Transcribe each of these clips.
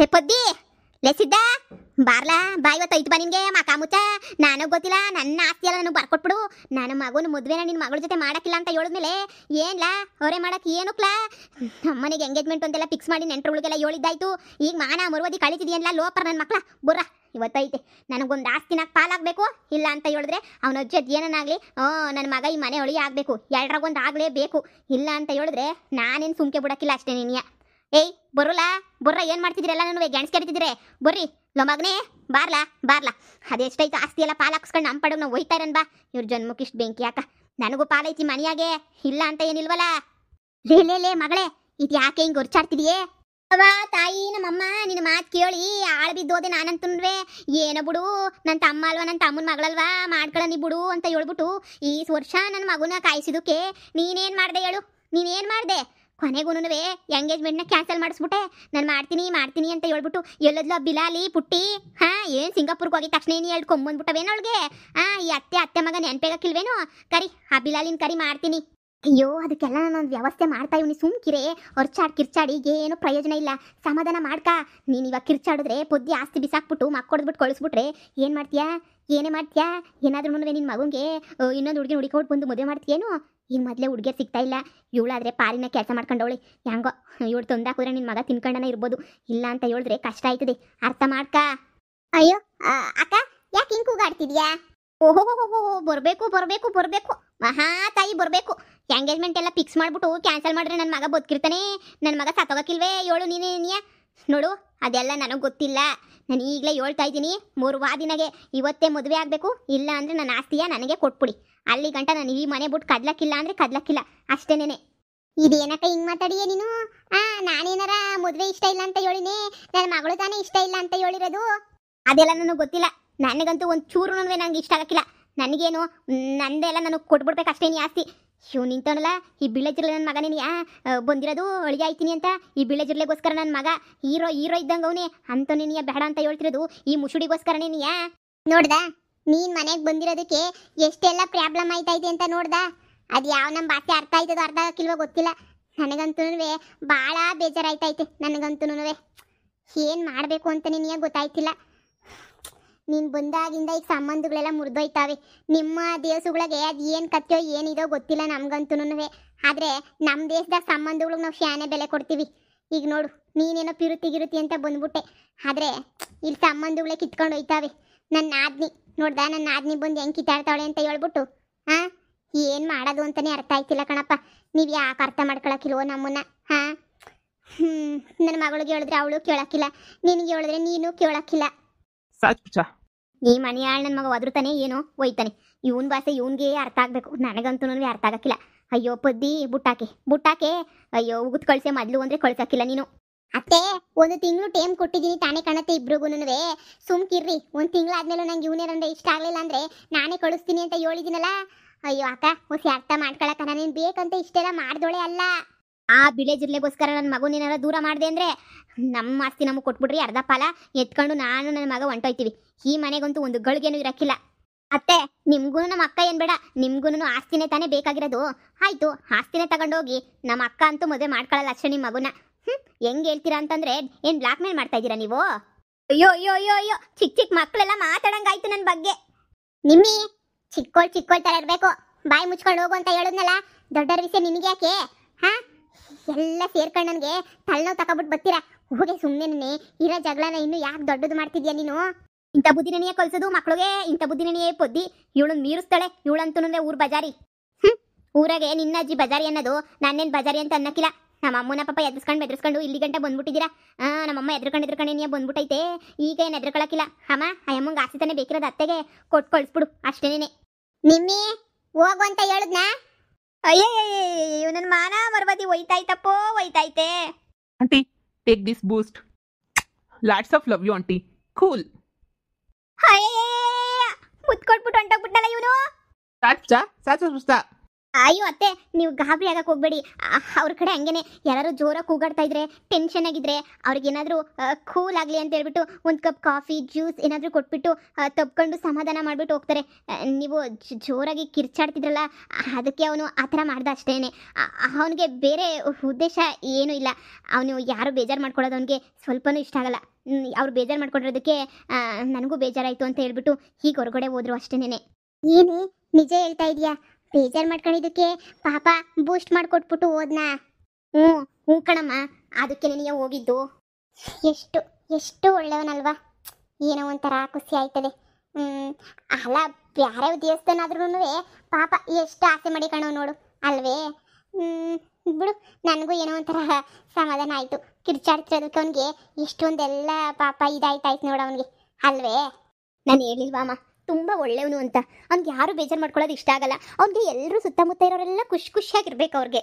ಹೇ ಪದ್ದಿ ಲೆಸಿದ್ದ ಬಾರ್ಲಾ ಬಾ ಇವತ್ತು ಐತು ಬಾ ನಿನ್ಗೆ ಮಕ ಮುಚ್ಚ. ನನಗೆ ಗೊತ್ತಿಲ್ಲ, ನನ್ನ ಆಸ್ತಿ ಎಲ್ಲ ನನಗೆ ಬರ್ಕೊಟ್ಬಿಡು. ನನ್ನ ಮಗನ ಮದುವೆನ ನಿನ್ನ ಮಗಳ ಜೊತೆ ಮಾಡಕ್ಕಿಲ್ಲ ಅಂತ ಹೇಳಿದ್ಮೇಲೆ ಏನ್ಲಾ ಅವರೇ ಮಾಡಕ್ಕೆ ಏನಕ್ಲಾ? ನಮ್ಮನೆಗೆ ಎಂಗೇಜ್ಮೆಂಟ್ ಅಂತೆಲ್ಲ ಫಿಕ್ಸ್ ಮಾಡಿ ನೆಂಟ್ರುಗಳಿಗೆಲ್ಲ ಹೇಳಿದ್ದಾಯ್ತು. ಈಗ ಮಾನ ಮರುವದಿ ಕಳಿತಿದೆಯಲ್ಲ ಲೋಪರ್ ನನ್ನ ಮಕ್ಳ ಬುರ್ರ. ಇವತ್ತೈತೆ ನನಗೊಂದು ಆಸ್ತಿನಾಗ ಪಾಲಾಗಬೇಕು. ಇಲ್ಲ ಅಂತ ಹೇಳಿದ್ರೆ ಅವನ ಅಜ್ಜದ್ ಏನನ್ನಾಗಲಿ ನನ್ನ ಮಗ ಈ ಮನೆ ಒಳಿ ಆಗಬೇಕು, ಎರಡರಾಗೊಂದು ಆಗಲೇಬೇಕು. ಇಲ್ಲ ಅಂತ ಹೇಳಿದ್ರೆ ನಾನೇನು ಸುಮ್ಕೆ ಬಿಡಕ್ಕಿಲ್ಲ ಅಷ್ಟೇ ನಿನ್ಯ. ಏಯ್ ಬರುಲಾ ಬುರ್ರ, ಏನು ಮಾಡ್ತಿದ್ದೀರಲ್ಲ ನನಗೆ ಗ್ಯಾಣ್ಸ್ ಕೆಡ್ತಿದ್ದೀರಿ ಬರ್ರಿ ಲೋ ಮಗನೇ ಬಾರ್ಲಾ ಬಾರ್ಲಾ. ಅದೆಷ್ಟೈತು ಆಸ್ತಿ ಎಲ್ಲ ಪಾಲಾಕ್ಸ್ಕೊಂಡು ನಮ್ಮ ಪಡಗೆ ನಾವು ಒಯ್ತಾ ಇರನ್ ಬಾ. ಇವ್ರ ಜನ್ಮಕ್ಕಿಷ್ಟು ಬೆಂಕಿ ಯಾಕ? ನನಗೂ ಪಾಲೈತಿ ಮನೆಯಾಗೆ, ಇಲ್ಲ ಅಂತ ಏನಿಲ್ವಲ್ಲ. ಲೇ ಮಗಳೇ ಇದು ಯಾಕೆ ಹಿಂಗೆ ಗೊರ್ಚಾಡ್ತಿದೀಯೇ? ಅವ ತಾಯಿ ನಮ್ಮಮ್ಮ ನಿನ್ನ ಮಾತು ಕೇಳಿ ಆಳು ಬಿದ್ದೋದೆ ನಾನಂತನ್ವೇ. ಏನೋ ಬಿಡು ನನ್ನ ತಮ್ಮ ಅಲ್ವಾ, ನನ್ನ ತಮ್ಮನ ಮಗಳಲ್ವಾ, ಮಾಡ್ಕೊಳ್ಳಿ ಬಿಡು ಅಂತ ಹೇಳ್ಬಿಟ್ಟು ಈ ವರ್ಷ ನನ್ನ ಮಗುನ ಕಾಯಿಸಿದಕ್ಕೆ ನೀನೇನು ಮಾಡಿದೆ ಹೇಳು? ನೀನೇನು ಮಾಡಿದೆ? ಕೊನೆಗೂನುವೆ ಎಂಗೇಜ್ಮೆಂಟ್ನ ಕ್ಯಾನ್ಸಲ್ ಮಾಡಿಸ್ಬಿಟ್ಟೆ. ನಾನು ಮಾಡ್ತೀನಿ ಅಂತ ಹೇಳ್ಬಿಟ್ಟು ಎಲ್ಲದ್ಲ ಬಿಲಾಲಿ ಪುಟ್ಟಿ ಏನು ಸಿಂಗಾಪುರ್ಗೆ ಹೋಗಿದ ತಕ್ಷಣ ಏನು ಹೇಳ್ಕೊಂಬಂದ್ಬಿಟ್ಟವೇನೋ ಅವಳಿಗೆ. ಈ ಅತ್ತೆ ಮಗ ನೆನ್ಪೇಗಕ್ಕಿಲ್ವೇನೋ? ಕರಿ ಆ ಬಿಲಾಲಿನ ಕರಿ ಮಾಡ್ತೀನಿ. ಅಯ್ಯೋ ಅದಕ್ಕೆಲ್ಲ ನಾನೊಂದು ವ್ಯವಸ್ಥೆ ಮಾಡ್ತಾ ಇವ್ನಿ. ಸುಮ್ಕಿರೆ ಕಿರ್ಚಾಡಿ ಏನು ಪ್ರಯೋಜನ ಇಲ್ಲ. ಸಮಾಧಾನ ಮಾಡ್ಕ. ನೀನು ಇವಾಗ ಕಿರ್ಚಾಡಿದ್ರೆ ಪೊದ್ದಿ ಆಸ್ತಿ ಬಿಸಾಕ್ಬಿಟ್ಟು ಮಕ್ಕೊಡ್ಬಿಟ್ಟು ಕಳಿಸ್ಬಿಟ್ರೆ ಏನು ಮಾಡ್ತೀಯಾ? ಏನೇ ಮಾಡ್ತೀಯಾ? ಏನಾದ್ರೂ ನಿನ್ನ ಮಗನಿಗೆ ಇನ್ನೊಂದು ಹುಡುಗಿ ಹುಡುಕೊಟ್ಟು ಬಂದು ಮದುವೆ ಮಾಡ್ತೀಯೇನು? ಈಗ ಮೊದಲೇ ಹುಡುಗಿಯರು ಸಿಗ್ತಾ ಇಲ್ಲ. ಇವಳಾದರೆ ಪಾರಿನ ಕೆಲಸ ಮಾಡ್ಕೊಂಡವಳಿ ಹೆಂಗೋ ಇವಳು ತೊಂದಾಕಿದ್ರೆ ನಿನ್ನ ಮಗ ತಿನ್ಕೊಂಡನ ಇರ್ಬೋದು. ಇಲ್ಲ ಅಂತ ಹೇಳಿದ್ರೆ ಕಷ್ಟ ಆಯ್ತದೆ, ಅರ್ಥ ಮಾಡ್ಕ. ಅಯ್ಯೋ ಅಕ್ಕ ಯಾಕೆ ಹಿಂಗೆ ಕೂಗಾಡ್ತಿದ್ಯಾ? ಓಹೋ ಬರಬೇಕು ಮಹಾ ತಾಯಿ ಬರಬೇಕು. ಎಂಗೇಜ್ಮೆಂಟ್ ಎಲ್ಲ ಫಿಕ್ಸ್ ಮಾಡಿಬಿಟ್ಟು ಕ್ಯಾನ್ಸಲ್ ಮಾಡಿದ್ರೆ ನನ್ನ ಮಗ ಬದುಕಿರ್ತಾನೆ, ನನ್ನ ಮಗ ಸತ್ತೋಗಕ್ಕಿಲ್ವೇ? ಹೇಳು ನೀನೇ ನೋಡು. ಅದೆಲ್ಲ ನನಗೆ ಗೊತ್ತಿಲ್ಲ. ನಾನು ಈಗಲೇ ಹೇಳ್ತಾ ಇದ್ದೀನಿ, 3 ವಾದಿನಾಗೆ ಇವತ್ತೇ ಮದುವೆ ಆಗಬೇಕು. ಇಲ್ಲ ಅಂದರೆ ನನ್ನ ಆಸ್ತಿಯ ನನಗೆ ಕೊಟ್ಬಿಡಿ. ಅಲ್ಲಿ ಗಂಟ ನಾನು ಈ ಮನೆ ಬಿಟ್ಟು ಕದ್ಲಕ್ಕಿಲ್ಲ ಅಂದರೆ ಕದ್ಲಕ್ಕಿಲ್ಲ ಅಷ್ಟೇನೆ. ಇದೇನಕ್ಕ ಹಿಂಗೆ ಮಾತಾಡಿಯೇ ನೀನು? ನಾನೇನಾರ ಮದುವೆ ಇಷ್ಟ ಇಲ್ಲ ಅಂತ ಹೇಳಿನೇ? ನನ್ನ ಮಗಳು ತಾನೇ ಇಷ್ಟ ಇಲ್ಲ ಅಂತ ಹೇಳಿರೋದು. ಅದೆಲ್ಲ ನನಗೆ ಗೊತ್ತಿಲ್ಲ. ನನಗಂತೂ ಒಂದು ಚೂರು ನಂಗೆ ಇಷ್ಟ ಆಗಕ್ಕಿಲ್ಲ. ನನಗೇನು ನಂದೆಲ್ಲ ನನಗೆ ಕೊಟ್ಬಿಡ್ಬೇಕು ಅಷ್ಟೇ ನೀ ಆಸ್ತಿ. ಶಿವ್ ನಿಂತವನಲ್ಲ ಈ ಬಿಳೆಜಿರ್ಲೆ ನನ್ನ ಮಗನೇ ಬಂದಿರೋದು ಅಳಿಗೆ ಆಯ್ತೀನಿ ಅಂತ. ಈ ಬಿಳೆಜಿರ್ಲೆಗೋಸ್ಕರ ನನ್ನ ಮಗ ಹೀರೋ ಇದ್ದಂಗೆ ಅವನೇ ಅಂತ ನೀನಿಯ ಬೇಡ ಅಂತ ಹೇಳ್ತಿರೋದು ಈ ಮುಸುಡಿಗೋಸ್ಕರನೇ ನೀಯಾ? ನೋಡ್ದ ನೀನು ಮನೆಗೆ ಬಂದಿರೋದಕ್ಕೆ ಎಷ್ಟೆಲ್ಲ ಪ್ರಾಬ್ಲಮ್ ಆಯ್ತೈತೆ ಅಂತ ನೋಡ್ದ? ಅದು ಯಾವ ನಮ್ಮ ಭಾಷೆ ಅರ್ಥ ಆಯ್ತದೋ ಅರ್ಥ ಆಗಕ್ಕಿಲ್ವೋ ಗೊತ್ತಿಲ್ಲ. ನನಗಂತೂ ಭಾಳ ಬೇಜಾರಾಯ್ತೈತೆ. ನನಗಂತೂ ಏನು ಮಾಡಬೇಕು ಅಂತ ನಿನಗೆ ಗೊತ್ತಾಯ್ತಿಲ್ಲ. ನೀನು ಬಂದಾಗಿಂದ ಈಗ ಸಂಬಂಧಗಳೆಲ್ಲ ಮುರಿದೋಯ್ತಾವೆ. ನಿಮ್ಮ ದೇಶಗಳಿಗೆ ಅದು ಏನು ಕತ್ತೋ ಏನಿದೋ ಗೊತ್ತಿಲ್ಲ ನಮ್ಗಂತೂ. ಆದರೆ ನಮ್ಮ ದೇಶದಾಗ ಸಂಬಂಧಗಳಿಗೆ ನಾವು ಶಾನೆ ಬೆಲೆ ಕೊಡ್ತೀವಿ. ಈಗ ನೋಡು ನೀನೇನೋ ಪಿರುತಿ ಅಂತ ಬಂದ್ಬಿಟ್ಟೆ, ಆದರೆ ಇಲ್ಲಿ ಸಂಬಂಧಗಳೇ ಕಿತ್ಕೊಂಡು ಹೋಯ್ತಾವೆ. ನನ್ನ ನಾದ್ನಿ ನೋಡ್ದ, ನನ್ನ ನಾದ್ನಿ ಬಂದು ಹೆಂಗೆ ಕಿತ್ತಾಡ್ತಾವಳೆ ಅಂತ ಹೇಳ್ಬಿಟ್ಟು ಏನು ಮಾಡೋದು ಅಂತಲೇ ಅರ್ಥ ಆಯ್ತಿಲ್ಲ ಕಣಪ್ಪ. ನೀವು ಯಾಕೆ ಅರ್ಥ ಮಾಡ್ಕೊಳಕ್ಕಿಲ್ವೋ ನಮ್ಮನ್ನ? ನನ್ನ ಮಗಳಿಗೆ ಹೇಳಿದ್ರೆ ಅವಳು ಕೇಳಕ್ಕಿಲ್ಲ, ನಿನಗೆ ಹೇಳಿದ್ರೆ ನೀನು ಕೇಳಕ್ಕಿಲ್ಲ. ಈ ಮನೆಯಾಳ ನನ್ನ ಮಗ ಒದರುತ್ತಾನೆ ಏನೋ ಒಯ್ತಾನೆ. ಇವನ್ ಭಾಷೆ ಇವನ್ಗೆ ಅರ್ಥ ಆಗ್ಬೇಕು, ನನಗಂತೂ ಅರ್ಥ ಆಗಕ್ಕಿಲ್ಲ. ಅಯ್ಯೋ ಪದ್ದಿ ಬುಟ್ಟಾಕೆ ಅಯ್ಯೋ ಉಗಿದ್ ಕಳ್ಸೆ ಮೊದಲು ಅಂದ್ರೆ ಕಳ್ಸಕ್ಕಿಲ್ಲ ನೀನು. ಅತ್ತೆ 1 ತಿಂಗಳು ಟೈಮ್ ಕೊಟ್ಟಿದ್ದೀನಿ ತಾನೇ ಕಣತ್ತೆ ಇಬ್ರಿಗೂನುವೆ. ಸುಮ್ಕಿರ್ರಿ. 1 ತಿಂಗಳಾದ್ಮೇಲೆ ನಂಗೆ ಇವನೇರಂದ್ರೆ ಇಷ್ಟ ಆಗಲಿಲ್ಲ ಅಂದ್ರೆ ನಾನೇ ಕಳಿಸ್ತೀನಿ ಅಂತ ಹೇಳಿದ್ದೀನಲ್ಲ. ಅಯ್ಯೋ ಅಕ್ಕ ಹೊಸಿ ಅರ್ಥ ಮಾಡ್ಕೊಳಕ್ಕ, ನಾನೇನು ಬೇಕಂತ ಇಷ್ಟೆಲ್ಲ ಮಾಡ್ದೋಳೆ ಅಲ್ಲ. ಆ ಬಿಳೆಜಿರ್ಲೆಗೋಸ್ಕರ ನನ್ನ ಮಗುನೇನಾರ ದೂರ ಮಾಡಿದೆ ಅಂದರೆ ನಮ್ಮ ಆಸ್ತಿ ನಮಗೆ ಕೊಟ್ಬಿಡ್ರಿ, ಅರ್ಧ ಪಾಲ ಎತ್ಕೊಂಡು ನಾನು ನನ್ನ ಮಗ ಹೊಂಟೋಯ್ತೀವಿ. ಈ ಮನೆಗಂತೂ ಒಂದು ಗಳಿಗೇನು ಇರಕ್ಕಿಲ್ಲ. ಅತ್ತೆ ನಿಮ್ಗೂ ನಮ್ಮ ಅಕ್ಕ ಏನು ಬೇಡ, ನಿಮ್ಗೂ ಆಸ್ತಿನೇ ತಾನೇ ಬೇಕಾಗಿರೋದು. ಆಯಿತು ಆಸ್ತಿನೇ ತಗೊಂಡೋಗಿ. ನಮ್ಮ ಅಕ್ಕ ಅಂತೂ ಮದುವೆ ಮಾಡ್ಕೊಳ್ಳಲ್ಲ ಅಷ್ಟೇ ನಿಮ್ಮ ಮಗುನ. ಹೆಂಗೆ ಹೇಳ್ತೀರಾ ಅಂತಂದರೆ ಏನು ಬ್ಲಾಕ್ ಮೇಲ್ ಮಾಡ್ತಾ ಇದ್ದೀರಾ ನೀವು? ಅಯ್ಯೋ ಚಿಕ್ಕ ಮಕ್ಕಳೆಲ್ಲ ಮಾತಾಡಂಗಾಯ್ತು ನನ್ನ ಬಗ್ಗೆ. ನಿಮ್ಮಿ ಚಿಕ್ಕೋಳ್ ಥರ ಇರಬೇಕು. ಬಾಯಿ ಮುಚ್ಕೊಂಡು ಹೋಗು ಅಂತ ಹೇಳಿದ್ನಲ್ಲ. ದೊಡ್ಡರ ವಿಷಯ ನಿನಗೆ ಯಾಕೆ? ಎಲ್ಲ ಸೇರ್ಕೊಂಡು ನನಗೆ ತಲೆನೋವು ತಗೊಬಿಟ್ಟು ಬರ್ತೀರಾ. ಹೋಗಿ ಸುಮ್ಮನೆ ಇರೋ ಜಗಳನ ಇನ್ನು ಯಾಕೆ ದೊಡ್ಡದು ಮಾಡ್ತಿದ್ಯಾ ನೀನು? ಇಂಥ ಬುದ್ಧಿನೇ ಕಲ್ಸೋದು ಮಕ್ಳಿಗೆ, ಇಂಥ ಬುದ್ಧಿನೇ ಪೊದ್ದಿ. ಇವಳನ್ನ ಮೀರಿಸ್ತಾಳೆ. ಇವಳಂತೂ ಊರು ಬಜಾರಿ. ಊರಾಗೆ ನಿನ್ನ ಅಜ್ಜಿ ಬಜಾರಿ ಅನ್ನೋದು, ನಾನೇನು ಬಜಾರಿ ಅಂತ ಅನ್ನಕ್ಕಿಲ್ಲ. ನಮ್ಮ ಅಮ್ಮನ ಪಾಪ ಬೆದರ್ಸ್ಕೊಂಡು ಇಲ್ಲಿ ಗಂಟೆ ಬಂದ್ಬಿಟ್ಟಿದ್ದೀರಾ. ನಮ್ಮಮ್ಮ ಎದ್ರಕೊಂಡು ನೀ ಬಂದ್ಬಿಟ್ಟೈತೆ. ಈಗ ಏನು ಎದ್ರಕೊಳಕ್ಕಿಲ್ಲ. ಅಯ್ಯಮ್ಮಂಗೆ ಆಸ್ತಿ ತಾನೇ ಬೇಕಿರೋದು, ಅತ್ತೆಗೆ ಕೊಟ್ಟು ಕಳಿಸ್ಬಿಡು ಅಷ್ಟೇನೆ. ನಿಮ್ಮಿ ಹೋಗು ಅಂತ ಹೇಳಿದ್ನಾ? ಅಯ್ಯಯ್ಯೋ ನನ್ನ ಮಾನ ಮರಬದಿ ಹೋಯ್ತಾಯ್ತೆ. Auntie, take this boost. Lots of love you, auntie. Cool. ಮುತ್ಕೊಟ್ಬಿಟ್ಟು ಹೊಂಟೋಗ್ಬಿಟ್ಟಲ್ಲ ಇವನು. Sacha. ಅಯ್ಯೋ ಅತ್ತೆ, ನೀವು ಗಾಬರಿ ಆಗಕ್ಕೆ ಹೋಗ್ಬೇಡಿ. ಅವ್ರ ಕಡೆ ಹಂಗೇನೆ ಯಾರು ಜೋರಾಗಿ ಕೂಗಾಡ್ತಾ ಇದ್ರೆ, ಟೆನ್ಷನ್ ಆಗಿದ್ರೆ, ಅವ್ರಿಗೇನಾದರೂ ಕೂಲ್ ಆಗಲಿ ಅಂತ ಹೇಳ್ಬಿಟ್ಟು ಒಂದು ಕಪ್ ಕಾಫಿ ಜ್ಯೂಸ್ ಏನಾದರೂ ಕೊಟ್ಬಿಟ್ಟು ತಬ್ಕೊಂಡು ಸಮಾಧಾನ ಮಾಡಿಬಿಟ್ಟು ಹೋಗ್ತಾರೆ. ನೀವು ಜೋರಾಗಿ ಕಿರ್ಚಾಡ್ತಿದ್ರಲ್ಲ, ಅದಕ್ಕೆ ಅವನು ಆ ಥರ ಮಾಡ್ದ ಅಷ್ಟೇನೆ. ಅವನಿಗೆ ಬೇರೆ ಉದ್ದೇಶ ಏನೂ ಇಲ್ಲ. ಅವನು ಯಾರು ಬೇಜಾರು ಮಾಡ್ಕೊಳ್ಳೋದು ಅವನಿಗೆ ಸ್ವಲ್ಪನೂ ಇಷ್ಟ ಆಗಲ್ಲ. ಅವ್ರು ಬೇಜಾರು ಮಾಡ್ಕೊಂಡಿರೋದಕ್ಕೆ ನನಗೂ ಬೇಜಾರಾಯಿತು ಅಂತ ಹೇಳ್ಬಿಟ್ಟು ಹೀಗೆ ಹೊರಗಡೆ ಹೋದ್ರು ಅಷ್ಟೇನೆ. ಏನೇ ನಿಜ ಹೇಳ್ತಾ ಇದೀಯಾ? ಬೇಜಾರು ಮಾಡ್ಕೊಂಡಿದ್ದಕ್ಕೆ ಪಾಪ ಬೂಸ್ಟ್ ಮಾಡಿಕೊಟ್ಬಿಟ್ಟು ಹೋದ್ನಾ? ಹ್ಞೂ ಹ್ಞೂ ಕಣಮ್ಮ, ಅದಕ್ಕೆ ನೀನು ಹೋಗಿದ್ದು. ಎಷ್ಟು ಎಷ್ಟು ಒಳ್ಳೆಯವನಲ್ವಾ, ಏನೋ ಒಂಥರ ಖುಷಿ ಆಯ್ತದೆ. ಅಲ್ಲ, ಬೇರೆ ದೇವಸ್ಥಾನ ಆದ್ರೂ ಪಾಪ ಎಷ್ಟು ಆಸೆ ಮಾಡಿ ಕಣೋ ನೋಡು ಅಲ್ವೇ. ಬಿಡು, ನನಗೂ ಏನೋ ಒಂಥರ ಸಮಾಧಾನ ಆಯಿತು. ಕಿರ್ಚಾಡ್ತಿರೋದಕ್ಕೆ ಅವನಿಗೆ ಎಷ್ಟೊಂದೆಲ್ಲ ಪಾಪ ಇದಾಯ್ತಾಯ್ತು ನೋಡು ಅವನಿಗೆ ಅಲ್ವೇ. ನಾನು ಹೇಳಿಲ್ವಾ ಅಮ್ಮ, ತುಂಬ ಒಳ್ಳೆಯವನು ಅಂತ. ಅವ್ನಿಗೆ ಯಾರು ಬೇಜಾರು ಮಾಡ್ಕೊಳ್ಳೋದು ಇಷ್ಟ ಆಗಲ್ಲ. ಅವ್ನಿಗೆ ಎಲ್ಲರೂ ಸುತ್ತಮುತ್ತ ಇರೋರೆಲ್ಲ ಖುಷಿಯಾಗಿರ್ಬೇಕು ಅವ್ರಿಗೆ.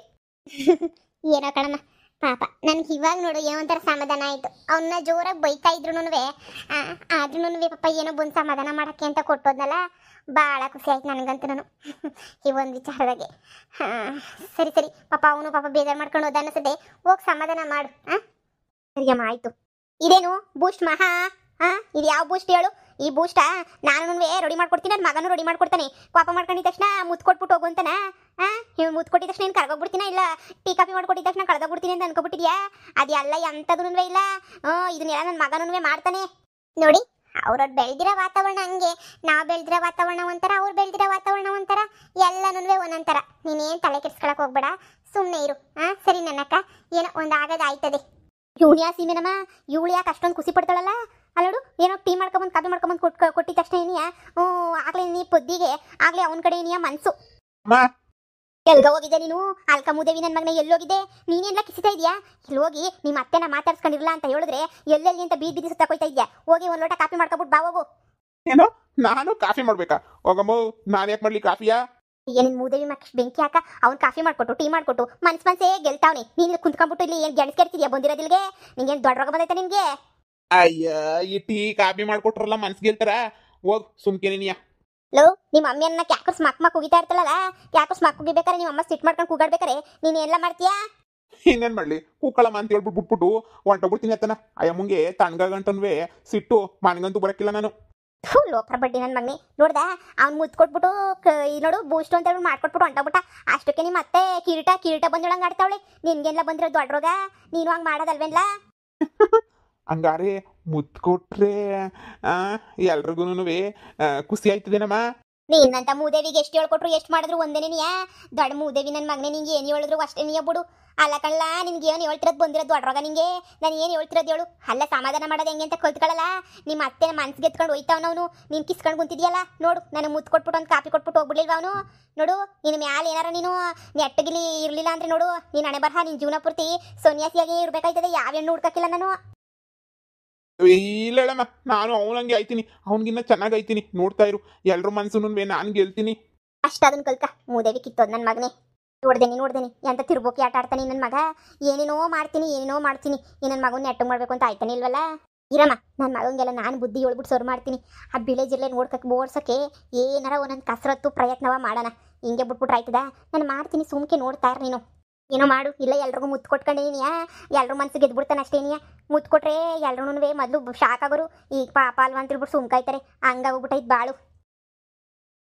ಏನೋ ಕಣಮ್ಮ, ಪಾಪ ನನಗೆ ಇವಾಗ ನೋಡು ಏನೋ ಒಂಥರ ಸಮಾಧಾನ ಆಯಿತು. ಅವನ್ನ ಜೋರಾಗಿ ಬೈತಾ ಇದ್ರು ಆದ್ರೂ ಪಾಪ ಏನೋ ಬಂದು ಸಮಾಧಾನ ಮಾಡೋಕ್ಕೆ ಅಂತ ಕೊಟ್ಟೋದ್ನಲ್ಲ, ಭಾಳ ಖುಷಿ ಆಯ್ತು ನನಗಂತೂ. ನಾನು ಈ ಒಂದು ವಿಚಾರದಾಗೆ ಸರಿ ಸರಿ ಪಾಪ ಅವನು ಪಾಪ ಬೇಜಾರು ಮಾಡ್ಕೊಂಡು ಹೋದ ಅನ್ನಿಸುತ್ತೆ. ಹೋಗಿ ಸಮಾಧಾನ ಮಾಡು. ಸರಿಯಮ್ಮ ಆಯಿತು. ಇದೇನು ಬೂಸ್ಟ್ ಮಹಾ? ಇದು ಯಾವ ಬೂಸ್ಟ್ ಹೇಳು? ಈ ಬೂಸ್ಟಾ ನಾನು ರೆಡಿ ಮಾಡ್ಕೊಡ್ತೀನಿ, ನನ್ನ ಮಗನೂ ರೆಡಿ ಮಾಡ್ಕೊಡ್ತಾನೆ. ಕೋಪ ಮಾಡ್ಕೊಂಡಿದ್ದ ತಕ್ಷಣ ಮುತ್ಕೊಟ್ಬಿಟ್ಟು ಹೋಗು ಅಂತಾನ? ಇವ್ನು ಮುತ್ಕೊಟ್ಟಿದ ತಕ್ಷಣ ಏನು ಕರ್ಗೋಗ್ಬಿಡ್ತೀನ? ಇಲ್ಲ ಟೀ ಕಾಫಿ ಮಾಡ್ಕೊಟ್ಟಿದ ತಕ್ಷಣ ಕಳ್ದೋಗ್ಬಿಡ್ತೀನಿ ಅಂತ ಅನ್ಕೊಬಿಟ್ಟಿದ್ಯಾ? ಅದೆಲ್ಲ ಎಂಥದೂ ಇಲ್ಲ. ಇದನ್ನೆಲ್ಲ ನನ್ನ ಮಗನೂ ಮಾಡ್ತಾನೆ ನೋಡಿ. ಅವ್ರವ್ರು ಬೆಳೆದಿರೋ ವಾತಾವರಣ ಹಂಗೆ, ನಾವು ಬೆಳೆದಿರೋ ವಾತಾವರಣ ಒಂಥರ, ಅವ್ರು ಬೆಳೆದಿರೋ ವಾತಾವರಣ ಒಂಥರ, ಎಲ್ಲನೂ ಒಂದೊಂಥರ. ನೀನೇನು ತಲೆ ಕೆಡ್ಸ್ಕೊಳಕ್ಕೆ ಹೋಗ್ಬೇಡ, ಸುಮ್ಮನೆ ಇರು. ಸರಿ ನನ್ನಕ್ಕ, ಏನೋ ಒಂದು ಆಗೋದು ಆಯ್ತದೆ. ಇವಳು ಯಾ ಸೀಮೆನಮ್ಮ, ಇವಳು ಯಾಕೆ ಅಷ್ಟೊಂದು ಖುಷಿ ಪಡ್ತಾಳಲ್ಲ? ಅಲ್ಲೋಡು, ಏನೋ ಟೀ ಮಾಡ್ಕೊಂಬಂದು ಕಾಫಿ ಮಾಡ್ಕೊಂಬಂದು ಕೊಟ್ಟಿದ ತಕ್ಷಣ ಏನಿಯಾ ಆಗ್ಲೇ ನೀ ಪೊದ್ದಿಗೆ ಆಗ್ಲೇ ಅವನ ಕಡೆ ಏನಿಯಾ ಮನ್ಸು. ಎಲ್ಗ ಹೋಗಿದ್ದೆ ನೀನು? ಅಲ್ಕ ಮುದೇವಿ ನನ್ನ ಮಗನ ಎಲ್ಲೋಗಿದ್ದೆ? ನೀನೆಲ್ಲ ಕಿಸಿತಾ ಇದೆಯಾ? ಇಲ್ಲಿ ಹೋಗಿ ನಿಮ್ಮ ಅತ್ತೆನ ಮಾತಾಡ್ಸ್ಕೊಂಡಿರಲ್ಲ ಅಂತ ಹೇಳಿದ್ರೆ ಎಲ್ಲೆಲ್ಲಿ ಅಂತ ಬೀದಿ ಸುತ್ತ ಕೊಯ್ತಾ ಇದೆಯಾ? ಹೋಗಿ ಒಂದು ಲೋಟ ಕಾಫಿ ಮಾಡ್ಕೊಬಿಟ್ಟು ಬಾ ಹೋಗು. ಏನೋ ನಾನು ಕಾಫಿ ಮಾಡ್ಬೇಕಾ? ಹೋಗಮ್ಮ, ನಾನು ಯಾಕೆ ಮಾಡ್ಲಿ ಕಾಫಿಯಾ? ಏನಿನ್ ಮೂದೇವಿ ಮಕ್ಕ ಬೆಂಕಿ ಹಾಕ ಅವ್ನು ಕಾಫಿ ಮಾಡ್ಕೊಟ್ಟು ಟೀ ಮಾಡ್ಕೊಟ್ಟು ಮನ್ಸೇ ಗೆಲ್ತಾವನಿ. ನೀನು ಕುಂತ್ಕೊಂಡ್ಬಿಟ್ಟು ಇಲ್ಲಿ ಏನು ಗೆಣಸ್ಕೆರ್ತಿದ್ಯಾ ಬಂದಿರೋದಿಲ್ಗೆ? ನಿಂಗೇನು ದೊಡ್ಡ ರೋಗ ಬಂದೈತೆ ನಿನ್ಗೆ? ಅಯ್ಯ, ಈ ಟೀ ಕಾಫಿ ಮಾಡ್ಕೊಟ್ರಲ್ಲ ಮನ್ಸ್ ಗೆಲ್ತಾರ? ಹೋಗ್ ಸುಮ್ಕೆ ನೀನಿಯಾ. ಲೋ, ನಿಮ್ಮ ಅಮ್ಮನ್ನ ಯಾಕೋ ಸ್ಮಕ್ ಹೋಗಿತಾ ಇರ್ತಲ್ಲ, ಯಾಕೋ ಸ್ಮಕ್ ಹೋಗಿಬೇಕಾರೆ ನಿಮ್ಮ ಅಮ್ಮ ಸಿಟ್ ಮಾಡ್ಕೊಂಡು ಕೂಗಾಡ್ಬೇಕಾರೆ ನೀನು ಎಲ್ಲ ಮಾಡ್ತೀಯಾ? ಇನ್ನೇನ್ ಮಾಡ್ಲಿ, ಕೂಕಳಮ್ಮ ಅಂತ ಹೇಳ್ಬಿಟ್ಟು ಬಿಟ್ಬಿಟ್ಟು ಹೊಂಟೋಗ್ಬಿಡ್ತೀನಿ ಅತ್ತನ. ಅಯ್ಯಮ್ಮಂಗೆ ತಣ್ಣಗಂಟನ್ವೇ ಸಿಟ್ಟು, ಮನೆಗಂತೂ ಬರಕ್ಕಿಲ್ಲ ನಾನು. ಲೋಪರ ಬಡ್ಡಿ ನನ್ನ ಮಗನಿ ನೋಡ್ದ, ಅವ್ನು ಮುತ್ಕೊಟ್ಬಿಟ್ಟು ನೋಡು ಬೂಸ್ಟ್ ಅಂತ ಹೇಳಿ ಮಾಡ್ಕೊಟ್ಬಿಟ್ಟು ಹೊಂಟೋಗ್ಬಿಟ್ಟ. ಅಷ್ಟಕ್ಕೆ ನಿಮ್ಮ ಅತ್ತೆ ಕಿರೀಟ ಬಂದೊಳಂಗೆ ಆಡ್ತಾವಳೆ. ನಿನ್ಗೆಲ್ಲ ಬಂದಿರೋ ದೊಡ್ಡ ರೋಗ, ನೀನು ಹಂಗೆ ಮಾಡೋದಲ್ವೇನ್ಲ? ಹಂಗಾರೆ ಮುತ್ ಕೊಟ್ರೆ ಎಲ್ರಿಗೂ ಖುಷಿ ಆಯ್ತದೇನಮ್ಮ. ನಿನ್ನಂತ ಮೂದೇವಿಗೆ ಎಷ್ಟು ಹೇಳ್ಕೊಟ್ರು ಎಷ್ಟು ಮಾಡಿದ್ರು ಒಂದೇನೇ ನೀಯಾ? ದೊಡ್ಡ ಮೂದೇವಿ ನನ್ನ ಮಗನೇ, ನಿಂಗೆ ಏನು ಹೇಳಿದ್ರು ಅಷ್ಟೇ ನೀಯ ಬಿಡು. ಅಲ್ಲ ಕಳ್ಳ, ನಿನ್ಗೆ ಏನು ಹೇಳ್ತಿರೋದು ಬಂದಿರೋದು ದೊಡ್ಡ ರೋಗ ನಿಂಗೆ. ನಾನು ಏನು ಹೇಳ್ತಿರೋದು ಹೇಳು? ಅಲ್ಲ, ಸಮಾಧಾನ ಮಾಡೋದು ಹೆಂಗೆ ಅಂತ ಕಲ್ತ್ಕೊಳ್ಳಲ್ಲ. ನಿಮ್ಮ ಅತ್ತೆ ಮನ್ಸಿಗೆ ಎತ್ಕೊಂಡು ಹೋಯ್ತಾವನವನು, ನೀನು ಕಿಸ್ಕೊಂಡು ಕುಂತಿದ್ಯಲ್ಲ ನೋಡು. ನನಗೆ ಮುತ್ತು ಕೊಟ್ಬಿಟ್ಟು ಒಂದು ಕಾಫಿ ಕೊಟ್ಬಿಟ್ಟು ಹೋಗ್ಬಿಡ್ಲಿಲ್ವ ಅವನು? ನೋಡು, ನಿನ್ನ ಮ್ಯಾಲೆ ಏನಾರ ನೀನು ನೆಟ್ಟಗಿಲಿ ಇರಲಿಲ್ಲ ಅಂದ್ರೆ ನೋಡು, ನೀನು ಹಣೆ ಬರಹ ನಿನ್ನ ಜೀವನ ಪೂರ್ತಿ ಸನ್ಯಾಸಿಯಾಗಿ ಇರಬೇಕಾಯ್ತದೆ. ಯಾವ ಹೆಣ್ಣು ಹುಡ್ಕಕ್ಕಿಲ್ಲ ನಾನು. ಇಲ್ಲ ಹೇಳಮ್ಮ, ನಾನು ಅವನಂಗೆ ಆಯ್ತೀನಿ, ಅವನಿಗಿನ್ನ ಚೆನ್ನಾಗಿ ಆಯ್ತೀನಿ. ನೋಡ್ತಾ ಇರು, ಎಲ್ರ ಮನ್ಸು ನಾನು ಗೆಲ್ತೀನಿ. ಅಷ್ಟ ಅದನ್ನ ಕಲ್ಕ ಮೂದೇವಿ ಕಿತ್ತೋದು ನನ್ನ ಮಗನೇ. ನೋಡ್ದೇನಿ ಎಂತ ತಿರ್ಬೋಕಿ ಆಟ ಆಡ್ತಾನೆ ನನ್ನ ಮಗ. ಏನೇನೋ ಮಾಡ್ತೀನಿ ಈ ನನ್ನ ಮಗನ ನೆಟ್ಟು ಮಾಡ್ಬೇಕು ಅಂತ ಆಯ್ತಾನೆ ಇಲ್ವಲ್ಲ. ಇರಮ್ಮ, ನನ್ನ ಮಗಂಗೆಲ್ಲ ನಾನು ಬುದ್ಧಿ ಹೇಳ್ಬಿಟ್ಟು ಸೊರು ಮಾಡ್ತೀನಿ. ಆ ಬಿಳೆ ಜಿಲ್ಲೆ ಓಡ್ಸೋಕ್ಕೆ ಏನಾರ ಒಂದೊಂದು ಕಸರತ್ತು ಪ್ರಯತ್ನವ ಮಾಡೋಣ. ಹಿಂಗೆ ಬಿಟ್ಬಿಟ್ರೆ ಆಯ್ತದ? ನಾನು ಮಾಡ್ತೀನಿ, ಸುಮ್ಕೆ ನೋಡ್ತಾ ಇರು ನೀನು. ಏನೋ ಮಾಡು, ಇಲ್ಲ ಎಲ್ರಿಗೂ ಮುತ್ತು ಕೊಟ್ಕೊಂಡೇನಿಯಾ? ಎಲ್ರ ಮನ್ಸಿಗೆ ಗೆದ್ಬಿಡ್ತಾನೆ ಅಷ್ಟೇನಿಯಾ? ಮುತ್ತು ಕೊಟ್ರೆ ಎಲ್ರೂ ಮೊದಲು ಶಾಕ್ ಆಗೋರು, ಈಗ ಪಾಪ ಅಲ್ವಾ ಅಂತ ಹೇಳ್ಬಿಟ್ಟು ಸುಮ್ಕಾಯ್ತಾರೆ. ಹಂಗಾಗೋಗ್ಬಿಟ್ಟೈತೆ ಬಾಳು.